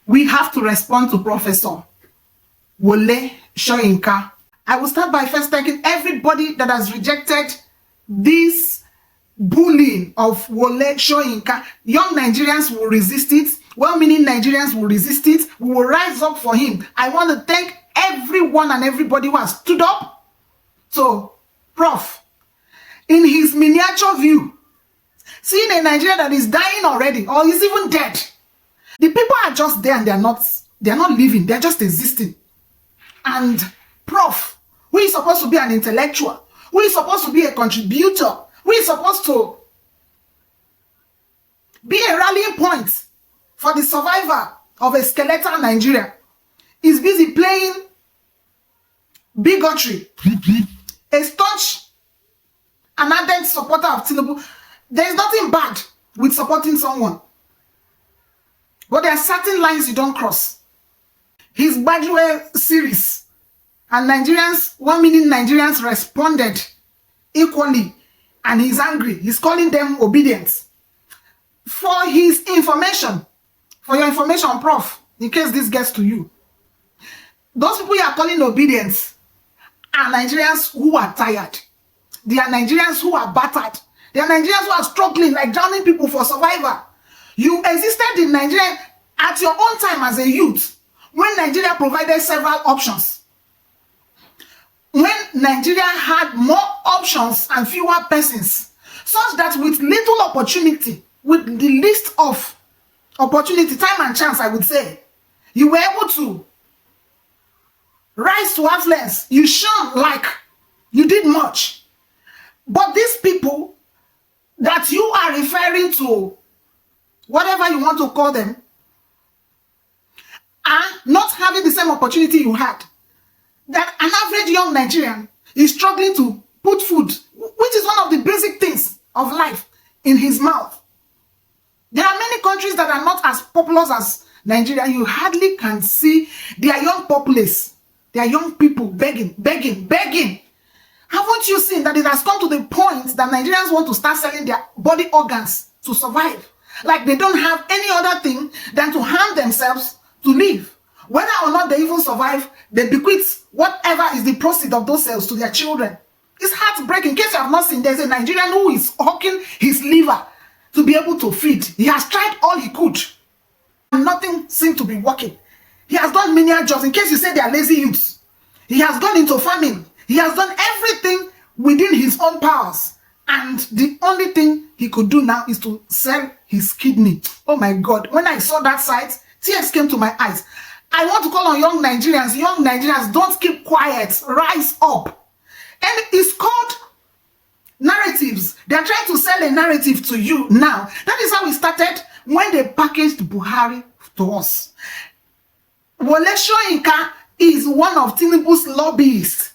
we have to respond to Professor Wole Soyinka. I will start by first thanking everybody that has rejected this bullying of Wole Soyinka. Young Nigerians will resist it. Well-meaning Nigerians will resist it. We will rise up for him. I want to thank everyone and everybody who has stood up. So, Prof, in his miniature view, seeing a Nigeria that is dying already or is even dead, the people are just there and they're not living, they're just existing. And Prof, who is supposed to be an intellectual, who is supposed to be a contributor, who is supposed to be a rallying point for the survivor of a skeletal Nigeria, is busy playing bigotry, a staunch and ardent supporter of Tinubu. There is nothing bad with supporting someone, but there are certain lines you don't cross. His Badwell series and Nigerians, well-meaning Nigerians responded equally, and he's angry. He's calling them obedient. For his information, for your information, Prof, in case this gets to you, those people you are calling obedience are Nigerians who are tired. They are Nigerians who are battered. They are Nigerians who are struggling like drowning people for survival. You existed in Nigeria at your own time as a youth, when Nigeria provided several options. When Nigeria had more options and fewer persons, such that with little opportunity, with the least of opportunity, time and chance, I would say, you were able to rise to affluence. You shone like you did much. But these people that you are referring to, whatever you want to call them, are not having the same opportunity you had. That an average young Nigerian is struggling to put food, which is one of the basic things of life, in his mouth. There are many countries that are not as populous as Nigeria. You hardly can see their young populace, their young people begging. Haven't you seen that it has come to the point that Nigerians want to start selling their body organs to survive? Like they don't have any other thing than to harm themselves to live. Whether or not they even survive, they bequeath whatever is the proceeds of those cells to their children. It's heartbreaking. In case you have not seen, there's a Nigerian who is hawking his liver to be able to feed. He has tried all he could, and nothing seemed to be working. He has done menial jobs. In case you say they are lazy youths, he has gone into farming. He has done everything within his own powers. And the only thing he could do now is to sell his kidney. Oh my God. When I saw that sight, tears came to my eyes. I want to call on young Nigerians, don't keep quiet. Rise up. And it's called narratives. They are trying to sell a narrative to you now. That is how it started when they packaged Buhari to us. Wole Soyinka is one of Tinubu's lobbyists.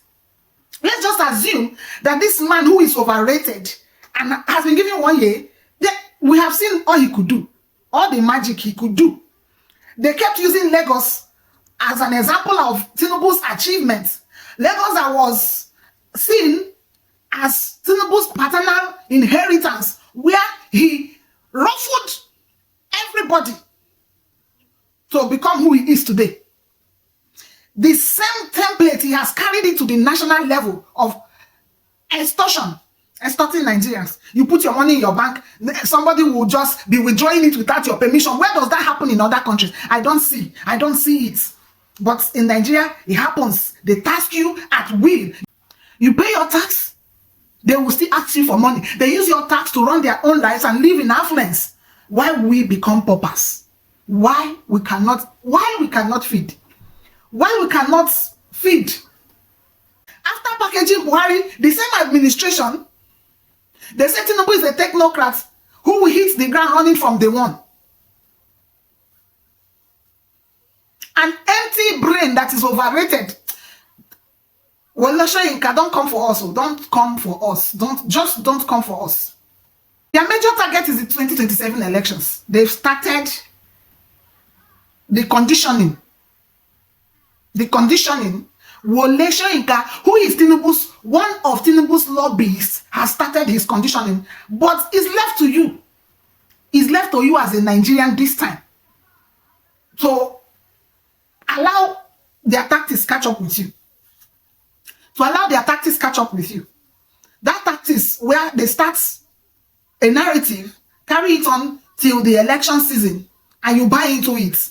Let's just assume that this man who is overrated and has been given 1 year, we have seen all he could do, all the magic he could do. They kept using Lagos as an example of Tinubu's achievements. Lagos that was seen as Tinubu's paternal inheritance, where he ruffled everybody to become who he is today. The same template, he has carried it to the national level of extortion, extorting Nigerians. You put your money in your bank, somebody will just be withdrawing it without your permission. Where does that happen in other countries? I don't see it. But in Nigeria, it happens. They task you at will. You pay your tax, they will still ask you for money. They use your tax to run their own lives and live in affluence. Why we become paupers? Why we cannot feed? Why we cannot feed? After packaging Buhari, the same administration, they say Tinubu is a technocrat who will hit the ground running from day one. An empty brain that is overrated. Wole Soyinka, don't come for us. Don't come for us. Don't come for us. Their major target is the 2027 elections. They've started the conditioning. Wole Soyinka, who is one of Tinubu's lobbyists, has started his conditioning, but it's left to you. It's left to you as a Nigerian this time to allow their tactics catch up with you. To allow their tactics catch up with you. That tactics where they start a narrative, carry it on till the election season, and you buy into it.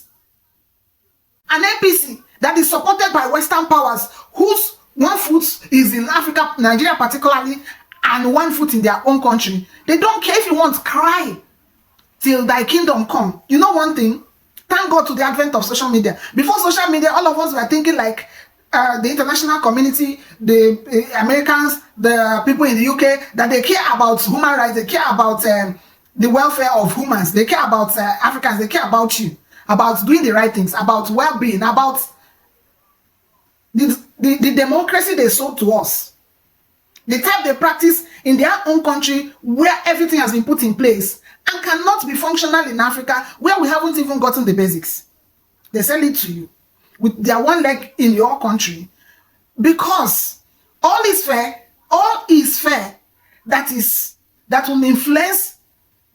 An APC that is supported by Western powers, whose one foot is in Africa, Nigeria particularly, and one foot in their own country. They don't care if you want to cry till thy kingdom come. You know one thing? Thank God to the advent of social media. Before social media, all of us were thinking like the international community, the Americans, the people in the UK, that they care about human rights, they care about the welfare of humans, they care about Africans, they care about you, about doing the right things, about well-being, about the democracy they sold to us. The type they practice in their own country where everything has been put in place and cannot be functional in Africa where we haven't even gotten the basics. They sell it to you with their one leg in your country because all is fair that will influence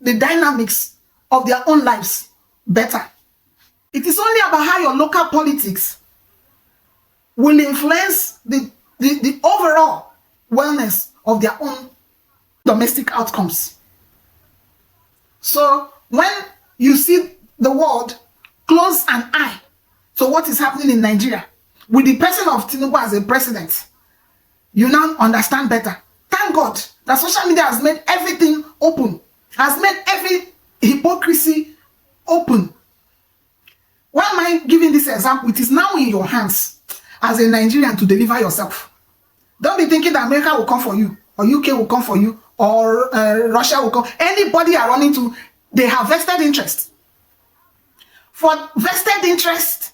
the dynamics of their own lives better. It is only about how your local politics will influence the overall wellness of their own domestic outcomes. So when you see the world close an eye to what is happening in Nigeria, with the person of Tinubu as a president, you now understand better. Thank God that social media has made everything open, has made every hypocrisy open. Why am I giving this example? It is now in your hands as a Nigerian to deliver yourself. Don't be thinking that America will come for you, or UK will come for you, or Russia will come. Anybody are running to, they have vested interest. For vested interest,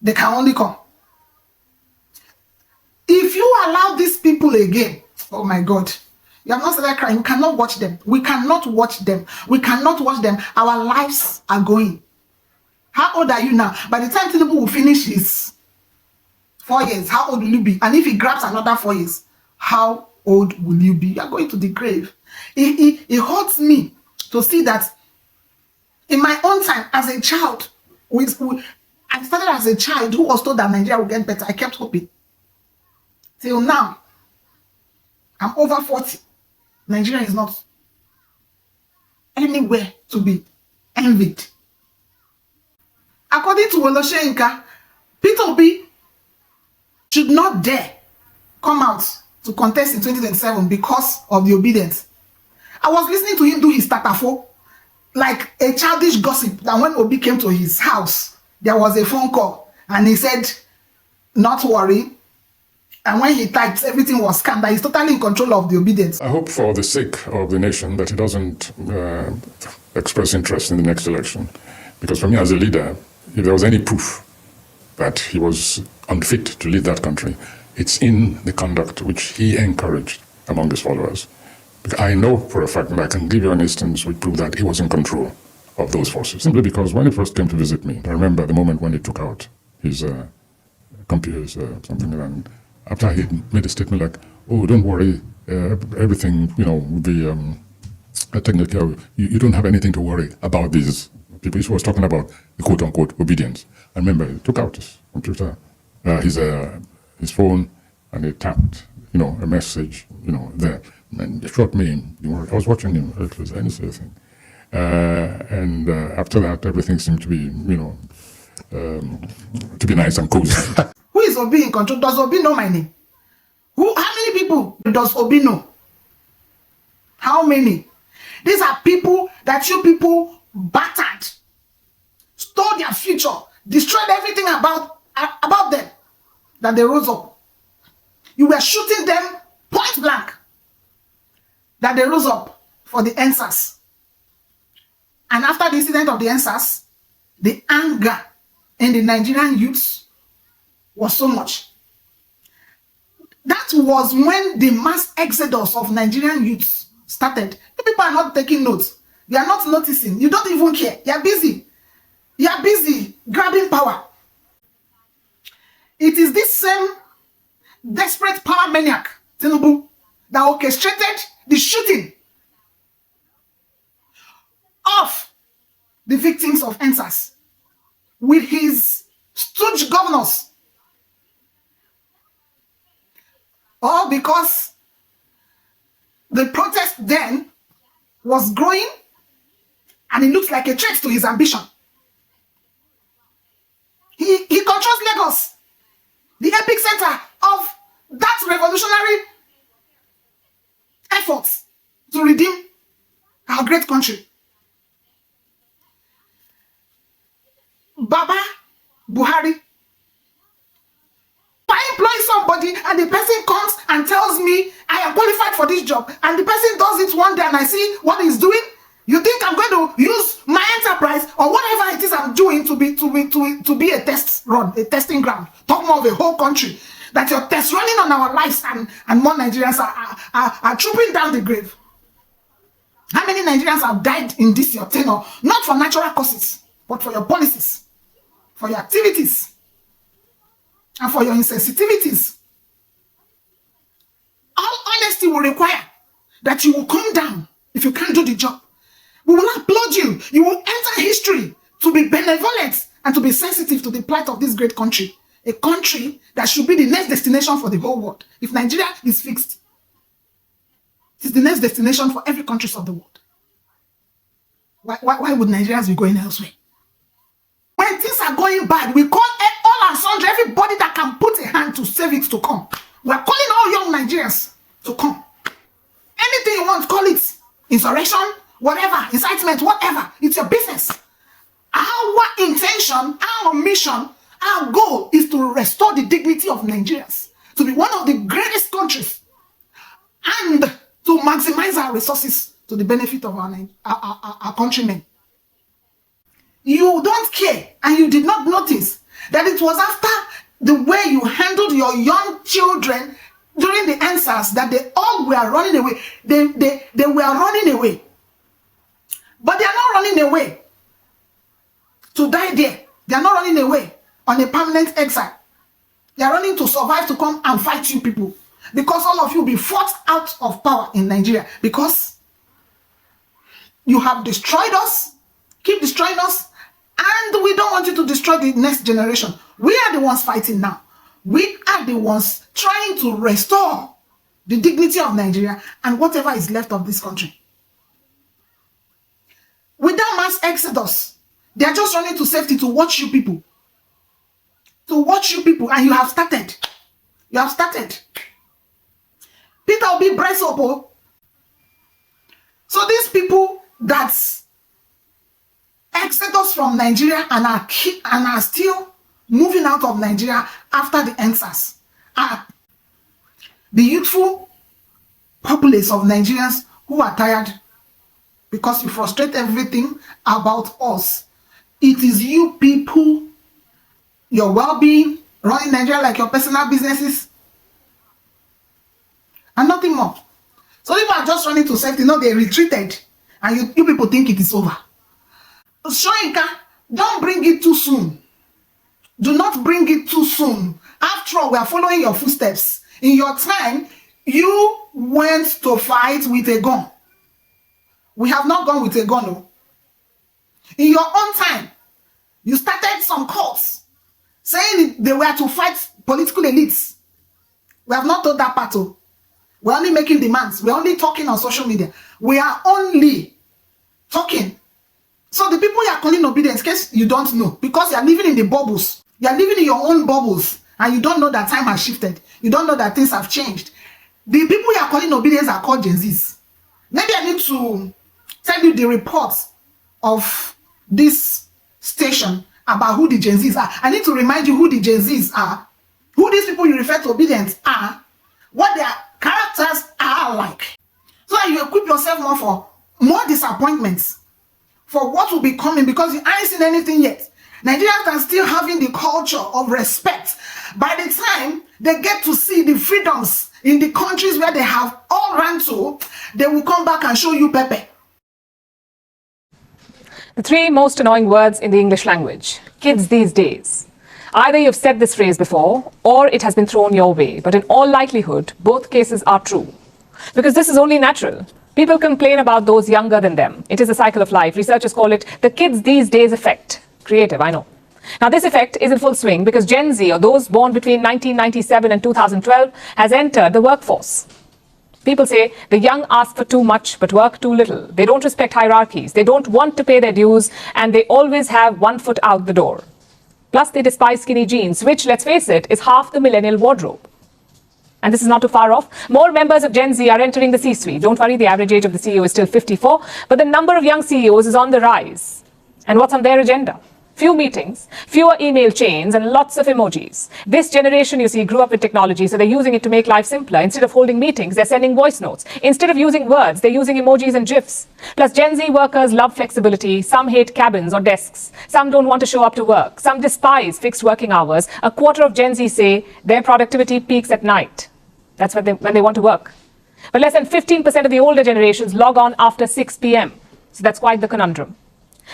they can only come. If you allow these people again, oh my God, you have not started crying. You cannot watch them. We cannot watch them. We cannot watch them. Our lives are going. How old are you now? By the time Tinubu will finish his 4 years, how old will you be? And if he grabs another 4 years, how old will you be? You are going to the grave. It hurts me to see that in my own time as a child, I started as a child who was told that Nigeria will get better. I kept hoping. Till now, I'm over 40. Nigeria is not anywhere to be envied. According to Wole Soyinka, Peter Obi should not dare come out to contest in 2027 because of the obedience. I was listening to him do his tatafo like a childish gossip that when Obi came to his house, there was a phone call and he said, not worry. And when he typed, everything was scanned, that he's totally in control of the obedience. I hope for the sake of the nation that he doesn't express interest in the next election. Because for me as a leader, if there was any proof that he was unfit to lead that country, it's in the conduct which he encouraged among his followers. Because I know for a fact, and I can give you an instance which proves that he was in control of those forces. Simply because when he first came to visit me, I remember the moment when he took out his computers, something like that. After he made a statement like, oh, don't worry, everything, will be taken care of. You don't have anything to worry about these people. He was talking about the quote-unquote obedience. I remember he took out his computer, his phone, and he tapped, a message, there. And it struck me. I was watching him very closely. I didn't say anything. And after that, everything seemed to be, to be nice and cozy. Who is Obi in control? Does Obi know my name? How many people does Obi know? How many? These are people that you people battered, stole their future, destroyed everything about them, that they rose up. You were shooting them point blank, that they rose up for the answers. And after the incident of the answers, the anger in the Nigerian youths was so much. That was when the mass exodus of Nigerian youths started. You people are not taking notes. You are not noticing. You don't even care. You are busy. You are busy grabbing power. It is this same desperate power maniac, Tinubu, that orchestrated the shooting of the victims of answers with his stooge governors, all because the protest then was growing and it looks like a threat to his ambition. He controls Lagos, the epicenter of that revolutionary efforts to redeem our great country. Baba Buhari. If I employ somebody and the person comes and tells me I am qualified for this job, and the person does it one day and I see what he's doing, you think I'm going to use my enterprise or whatever it is I'm doing to be a test run, a testing ground? Talk more of a whole country, that you're test running on our lives, and more Nigerians are trooping down the grave. How many Nigerians have died in this your tenure? Not for natural causes, but for your policies, for your activities, and for your insensitivities. All honesty will require that you will come down if you can't do the job. We will applaud you. You will enter history to be benevolent and to be sensitive to the plight of this great country. A country that should be the next destination for the whole world. If Nigeria is fixed, it's the next destination for every country of the world. Why would Nigerians be going elsewhere? When things are going bad, we call all and sundry, everybody that can put a hand to save it to come. We are calling all young Nigerians to come. Anything you want, call it insurrection, whatever, incitement, whatever. It's your business. Our intention, our mission, our goal is to restore the dignity of Nigerians, to be one of the greatest countries, and to maximize our resources to the benefit of our countrymen. You don't care, and you did not notice that it was after the way you handled your young children during the answers that they all were running away. They were running away. But they are not running away to die there. They are not running away on a permanent exile. They are running to survive, to come and fight you people. Because all of you will be forced out of power in Nigeria. Because you have destroyed us, keep destroying us, and we don't want you to destroy the next generation. We are the ones fighting now. We are the ones trying to restore the dignity of Nigeria and whatever is left of this country. Without mass exodus, they are just running to safety to watch you people. To watch you people, and you have started. You have started. Peter Obi, brace up. So these people that exodus from Nigeria and are still moving out of Nigeria after the answers are the youthful populace of Nigerians who are tired because you frustrate everything about us. It is you people, your well-being, running Nigeria like your personal businesses, and nothing more. So people are just running to safety. No, they retreated, and you people think it is over. Soyinka, don't bring it too soon. Do not bring it too soon. After all, we are following your footsteps. In your time, you went to fight with a gun. We have not gone with a gun, no. In your own time, you started some calls saying they were to fight political elites. We have not told that part. We're only making demands. We're only talking on social media. We are only talking. So the people you are calling obedience, in case you don't know, because you are living in the bubbles. You are living in your own bubbles, and you don't know that time has shifted. You don't know that things have changed. The people you are calling obedience are called Gen Zs. Maybe I need to tell you the reports of this station about who the Gen Zs are. I need to remind you who the Gen Zs are, who these people you refer to obedience are, what their characters are like. So that you equip yourself more for more disappointments, for what will be coming, because you ain't seen anything yet. Nigerians are still having the culture of respect. By the time they get to see the freedoms in the countries where they have all run to, they will come back and show you Pepe. The three most annoying words in the English language. Kids these days. Either you've said this phrase before, or it has been thrown your way. But in all likelihood, both cases are true. Because this is only natural. People complain about those younger than them. It is a cycle of life. Researchers call it the kids these days effect. Creative, I know. Now, this effect is in full swing because Gen Z, or those born between 1997 and 2012, has entered the workforce. People say the young ask for too much but work too little. They don't respect hierarchies. They don't want to pay their dues, and they always have one foot out the door. Plus, they despise skinny jeans, which, let's face it, is half the millennial wardrobe. And this is not too far off. More members of Gen Z are entering the C-suite. Don't worry, the average age of the CEO is still 54, but the number of young CEOs is on the rise. And what's on their agenda? Few meetings, fewer email chains, and lots of emojis. This generation, you see, grew up with technology, so they're using it to make life simpler. Instead of holding meetings, they're sending voice notes. Instead of using words, they're using emojis and GIFs. Plus, Gen Z workers love flexibility. Some hate cabins or desks. Some don't want to show up to work. Some despise fixed working hours. A quarter of Gen Z say their productivity peaks at night. That's when they want to work. But less than 15% of the older generations log on after 6 p.m. So that's quite the conundrum.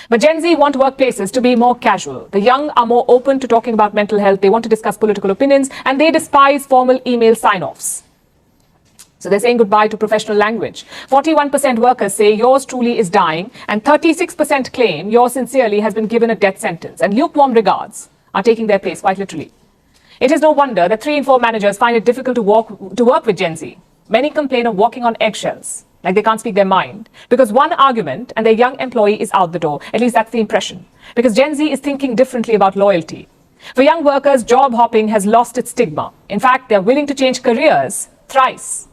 But Gen Z want workplaces to be more casual. The young are more open to talking about mental health. They want to discuss political opinions, and they despise formal email sign-offs. So they're saying goodbye to professional language. 41% workers say yours truly is dying, and 36% claim yours sincerely has been given a death sentence. And lukewarm regards are taking their place, quite literally. It is no wonder that 3 in 4 managers find it difficult to work with Gen Z. Many complain of walking on eggshells, like they can't speak their mind, because one argument and their young employee is out the door. At least that's the impression. Because Gen Z is thinking differently about loyalty. For young workers, job hopping has lost its stigma. In fact, they're willing to change careers thrice.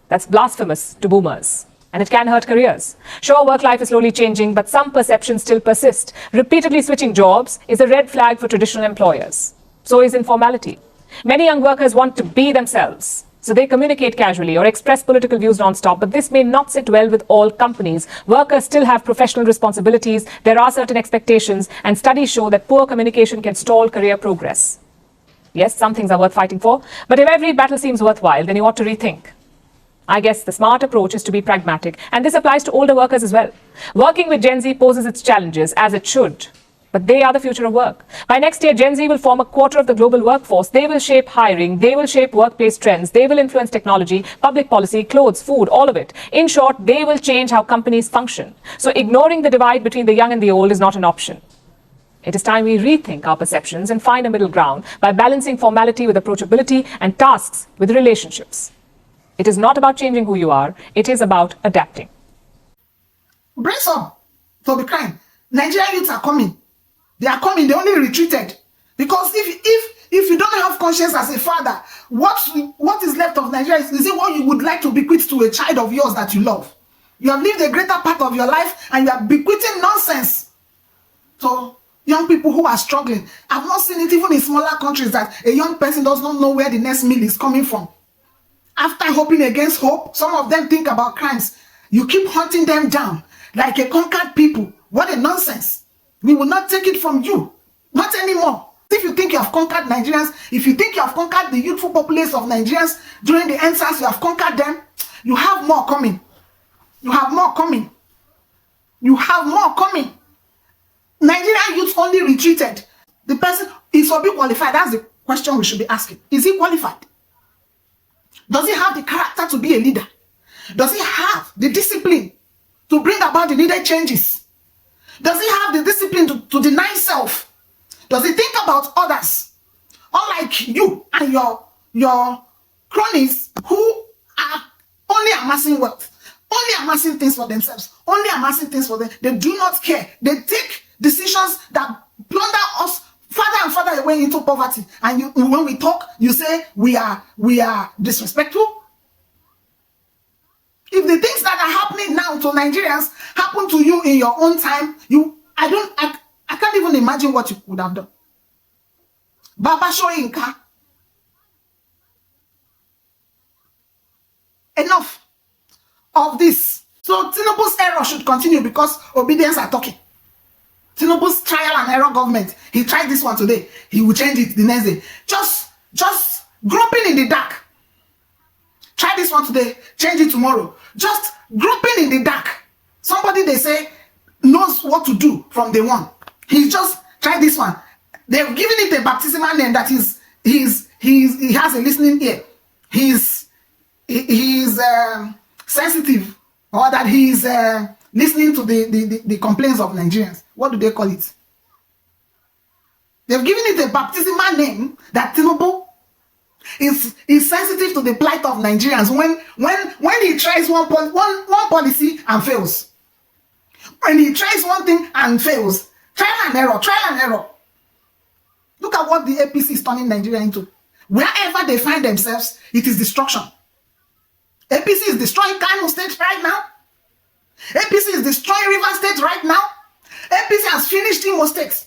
That's blasphemous to boomers. And it can hurt careers. Sure, work life is slowly changing, but some perceptions still persist. Repeatedly switching jobs is a red flag for traditional employers. So is informality. Many young workers want to be themselves. So they communicate casually or express political views non-stop, but this may not sit well with all companies. Workers still have professional responsibilities, there are certain expectations, and studies show that poor communication can stall career progress. Yes, some things are worth fighting for, but if every battle seems worthwhile, then you ought to rethink. I guess the smart approach is to be pragmatic, and this applies to older workers as well. Working with Gen Z poses its challenges, as it should. But they are the future of work. By next year, Gen Z will form a quarter of the global workforce. They will shape hiring. They will shape workplace trends. They will influence technology, public policy, clothes, food, all of it. In short, they will change how companies function. So ignoring the divide between the young and the old is not an option. It is time we rethink our perceptions and find a middle ground by balancing formality with approachability and tasks with relationships. It is not about changing who you are. It is about adapting. Brace up to be kind. Nigerian youths are coming. They are coming, they only retreated. Because if you don't have conscience as a father, what is left of Nigeria is it what you would like to bequeath to a child of yours that you love? You have lived a greater part of your life and you are bequeathing nonsense to young people who are struggling. I've not seen it even in smaller countries that a young person does not know where the next meal is coming from. After hoping against hope, some of them think about crimes. You keep hunting them down like a conquered people. What a nonsense. We will not take it from you. Not anymore. If you think you have conquered Nigerians, if you think you have conquered the youthful populace of Nigerians during the NSAS, you have conquered them, you have more coming. You have more coming. You have more coming. Nigerian youth only retreated. The person, is Obi qualified? That's the question we should be asking. Is he qualified? Does he have the character to be a leader? Does he have the discipline to bring about the needed changes? Does he have the discipline to deny self? Does he think about others? Unlike you and your cronies who are only amassing wealth, only amassing things for themselves, only amassing things for them. They do not care. They take decisions that plunder us further and further away into poverty. And when we talk, you say we are disrespectful. If the things that are happening now to Nigerians happen to you in your own time, I can't even imagine what you would have done. Baba Soyinka. Enough of this. So Tinubu's error should continue because obedience are talking. Tinubu's trial and error government. He tried this one today. He will change it the next day. Just groping in the dark. Try this one today, change it tomorrow. Just groping in the dark. Somebody they say knows what to do from day one. He's just tried this one. They've given it a baptismal name that he has a listening ear. He's sensitive, or that he's listening to the complaints of Nigerians. What do they call it? They've given it a baptismal name that Tinubu is sensitive to the plight of Nigerians when he tries one policy and fails. When he tries one thing and fails. Trial and error. Look at what the APC is turning Nigeria into. Wherever they find themselves, it is destruction. APC is destroying Kano State right now. APC is destroying River State right now. APC has finished Imo State.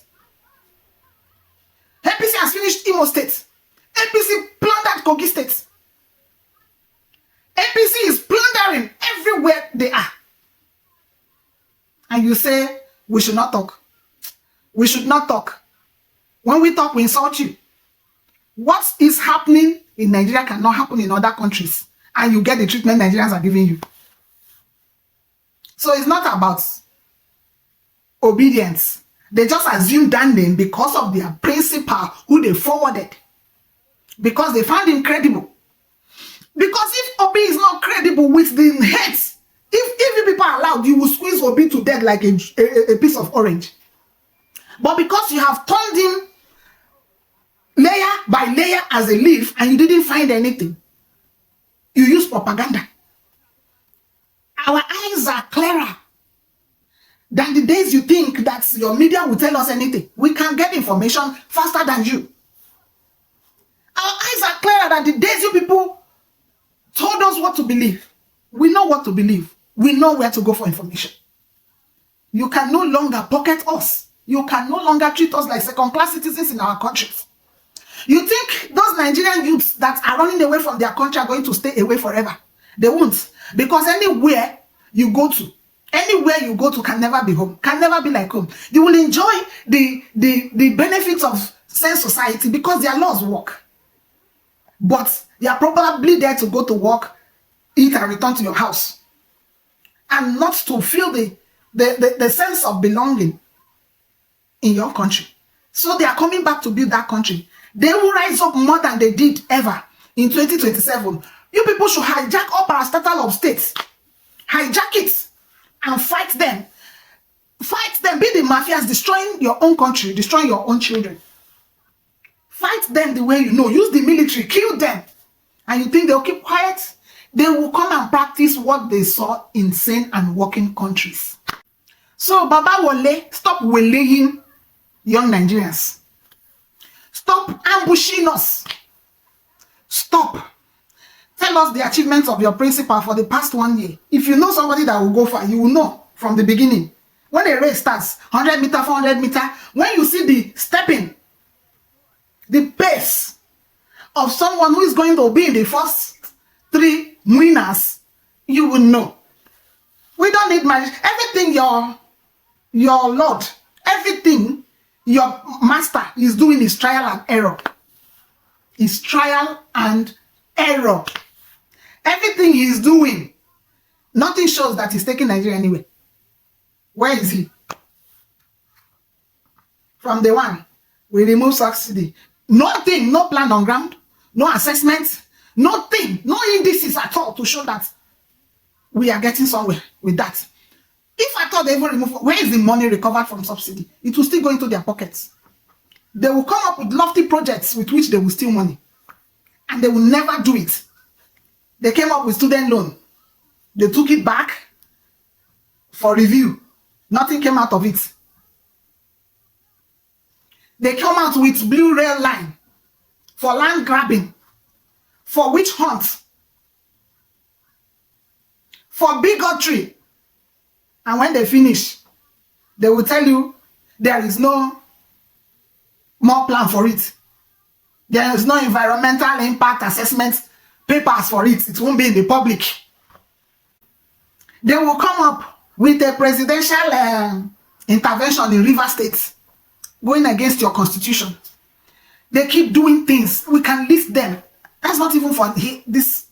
APC has finished Imo State. APC plundered Kogi State. APC is plundering everywhere they are. And you say, we should not talk. We should not talk. When we talk, we insult you. What is happening in Nigeria cannot happen in other countries. And you get the treatment Nigerians are giving you. So it's not about obedience. They just assumed that name because of their principal who they forwarded. Because they found him credible. Because if Obi is not credible with the heads, if people are allowed, you will squeeze Obi to death like a piece of orange. But because you have turned him layer by layer as a leaf and you didn't find anything, you use propaganda. Our eyes are clearer than the days you think that your media will tell us anything. We can get information faster than you. Our eyes are clearer than the days you people told us what to believe. We know what to believe. We know where to go for information. You can no longer pocket us. You can no longer treat us like second-class citizens in our countries. You think those Nigerian youths that are running away from their country are going to stay away forever? They won't. Because anywhere you go to can never be home, can never be like home. You will enjoy the benefits of said society because their laws work. But you are probably there to go to work, eat and return to your house. And not to feel the sense of belonging in your country. So they are coming back to build that country. They will rise up more than they did ever in 2027. You people should hijack all parastatal of states. Hijack it and fight them. Fight them. Be the mafias destroying your own country, destroying your own children. Fight them the way you know. Use the military. Kill them. And you think they'll keep quiet? They will come and practice what they saw in sane and working countries. So, Baba Wole, stop waylaying young Nigerians. Stop ambushing us. Stop. Tell us the achievements of your principal for the past 1 year. If you know somebody that will go far, you will know from the beginning. When a race starts, 100 meter, 400 meter, when you see the stepping, the pace of someone who is going to be in the first 3 winners, you will know. We don't need magic. Everything your Lord, everything your master is doing is trial and error. It's trial and error. Everything he is doing, nothing shows that he's taking Nigeria anywhere. Where is he? From the one, we remove subsidy. Nothing, no plan on ground, no assessment, nothing, no indices at all to show that we are getting somewhere with that. If I thought they even remove, where is the money recovered from subsidy? It will still go into their pockets. They will come up with lofty projects with which they will steal money. And they will never do it. They came up with student loan. They took it back for review. Nothing came out of it. They come out with blue rail line for land grabbing, for witch hunt, for bigotry. And when they finish, they will tell you there is no more plan for it. There is no environmental impact assessment papers for it. It won't be in the public. They will come up with a presidential intervention in River State going against your constitution. They keep doing things. We can list them. That's not even for this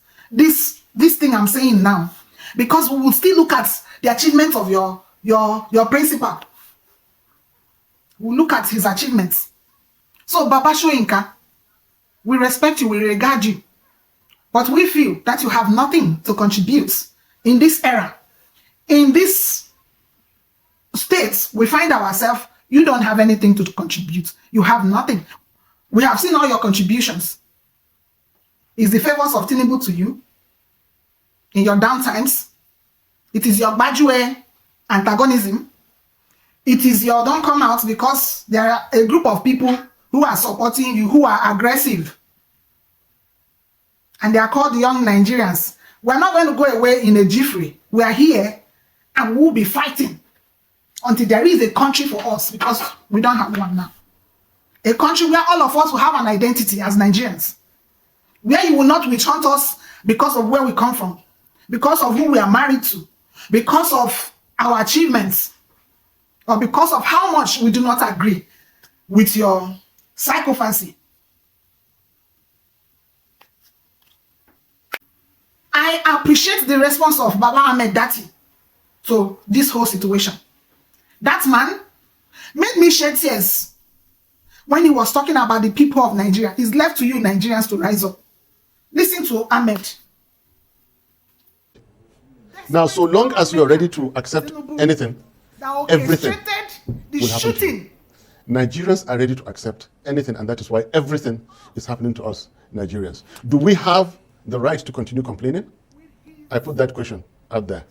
thing I'm saying now. Because we will still look at the achievements of your principal. We'll look at his achievements. So, Baba Soyinka, we respect you, we regard you. But we feel that you have nothing to contribute in this era. In this state we find ourselves, You don't have anything to contribute. You have nothing. We have seen all your contributions. Is the favors of Tinubu to you in your downtimes? It is your Bajue antagonism. It is your don't come out because there are a group of people who are supporting you, who are aggressive. And they are called young Nigerians. We're not going to go away in a jiffy. We are here and we will be fighting until there is a country for us, because we don't have one now. A country where all of us will have an identity as Nigerians. Where you will not witch hunt us because of where we come from, because of who we are married to, because of our achievements, or because of how much we do not agree with your psychophancy. I appreciate the response of Baba Ahmed Dati to this whole situation. That man made me shed tears when he was talking about the people of Nigeria. It's left to you Nigerians to rise up. Listen to Ahmed. Now, so long as you are ready to accept anything, everything will happen to you. Nigerians are ready to accept anything, and that is why everything is happening to us Nigerians. Do we have the right to continue complaining? I put that question out there.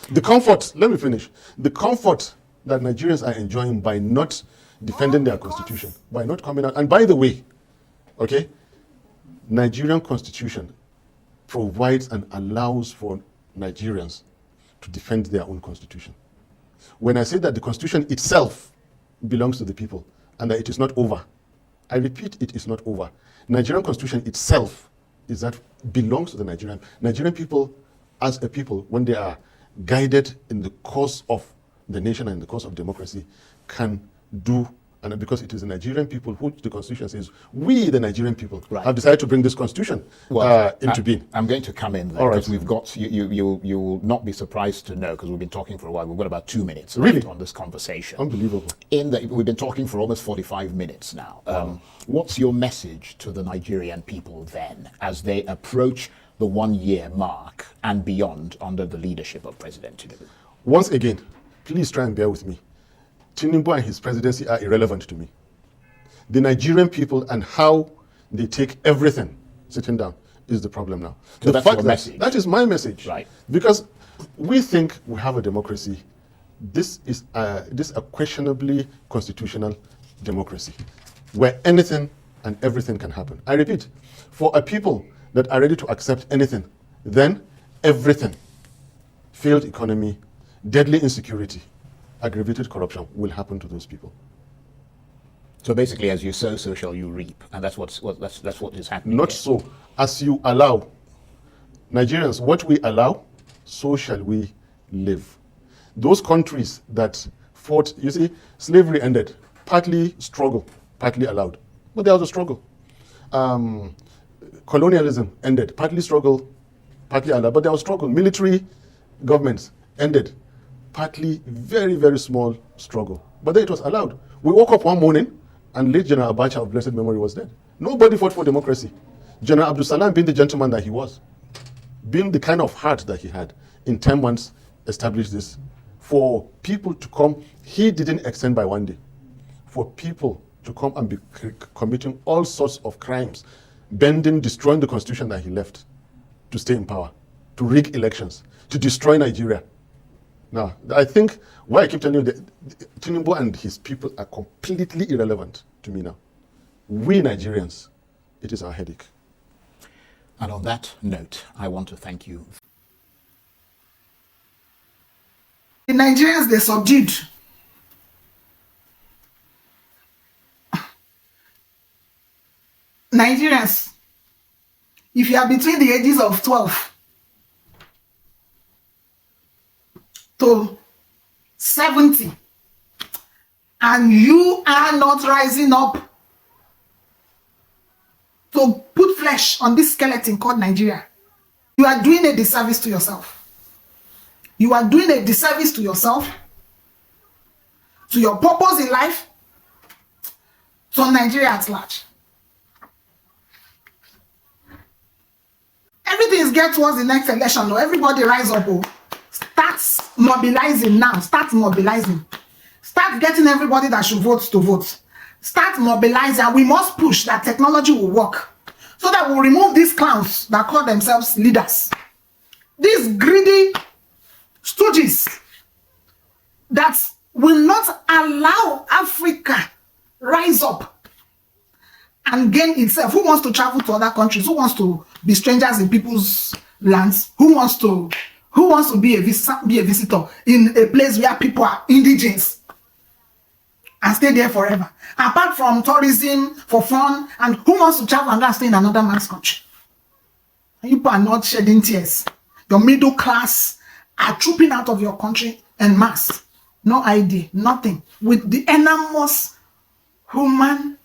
The comfort, let me finish. The comfort that Nigerians are enjoying by not defending their constitution, by not coming out. And by the way, okay, Nigerian constitution provides and allows for Nigerians to defend their own constitution. When I say that the constitution itself belongs to the people and that it is not over, I repeat, it is not over. Nigerian constitution itself is that belongs to the Nigerian people as a people, when they are guided in the course of the nation and in the course of democracy, can do. And because it is the Nigerian people who the constitution says, we, the Nigerian people, have decided to bring this constitution into being. I'm going to come in there, because we've got, you will not be surprised to know, because we've been talking for a while. We've got about 2 minutes on this conversation. Unbelievable. We've been talking for almost 45 minutes now. What's your message to the Nigerian people then, as they approach the 1 year mark and beyond under the leadership of President Tinubu? Once again, please try and bear with me. Tinubu and his presidency are irrelevant to me. The Nigerian people and how they take everything sitting down is the problem now. So the fact that is my message. Right. Because we think we have a democracy. This is a questionably constitutional democracy where anything and everything can happen. I repeat, for a people that are ready to accept anything, then everything, failed economy, deadly insecurity, aggravated corruption will happen to those people. So basically, as you sow, so shall you reap, and that's what is happening. Not here. so. As you allow, Nigerians, what we allow, so shall we live. Those countries that fought, you see, slavery ended, partly struggle, partly allowed, but there was a struggle. Colonialism ended, partly struggle, partly allowed, but there was struggle. Military governments ended, partly very, very small struggle. But then it was allowed. We woke up one morning and late General Abacha of blessed memory was dead. Nobody fought for democracy. General Abdul Salam, being the gentleman that he was, being the kind of heart that he had, in 10 months established this. For people to come, he didn't extend by 1 day. For people to come and be committing all sorts of crimes, bending, destroying the constitution that he left to stay in power, to rig elections, to destroy Nigeria. Now, I think why I keep telling you that Tinubu and his people are completely irrelevant to me now. We Nigerians, it is our headache. And on that note, I want to thank you. The Nigerians, they subdued. Nigerians, if you are between the ages of 12 to 70 and you are not rising up to put flesh on this skeleton called Nigeria, you are doing a disservice to yourself. You are doing a disservice to yourself, to your purpose in life, to Nigeria at large. Everything is getting towards the next election. Everybody rise up. Start mobilizing now. Start mobilizing. Start getting everybody that should vote to vote. Start mobilizing. We must push that technology will work so that we'll remove these clowns that call themselves leaders. These greedy stooges that will not allow Africa rise up and gain itself. Who wants to travel to other countries? Who wants to be strangers in people's lands? Who wants to be a visitor in a place where people are indigenous and stay there forever? Apart from tourism for fun, and who wants to travel and go and stay in another man's country? And you people are not shedding tears. Your middle class are trooping out of your country en masse. No idea, nothing. With the enormous human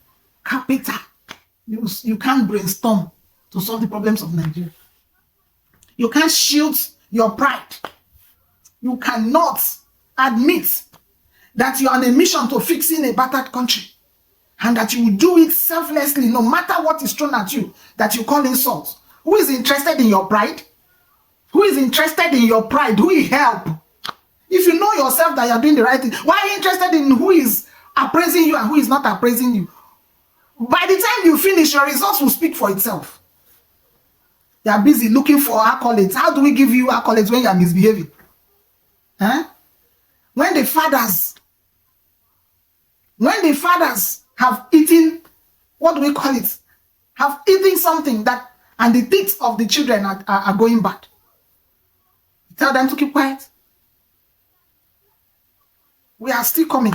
capital, you can't brainstorm to solve the problems of Nigeria. You can't shield your pride. You cannot admit that you are on a mission to fixing a battered country and that you will do it selflessly, no matter what is thrown at you, that you call insult. Who is interested in your pride? Who is interested in your pride? Who will help? If you know yourself that you are doing the right thing, why are you interested in who is appraising you and who is not appraising you? By the time you finish, your results will speak for itself. You are busy looking for accolades. How do we give you accolades when you are misbehaving? Huh? When the fathers have eaten, what do we call it? Have eaten something that, and the teeth of the children are going bad. Tell them to keep quiet. We are still coming.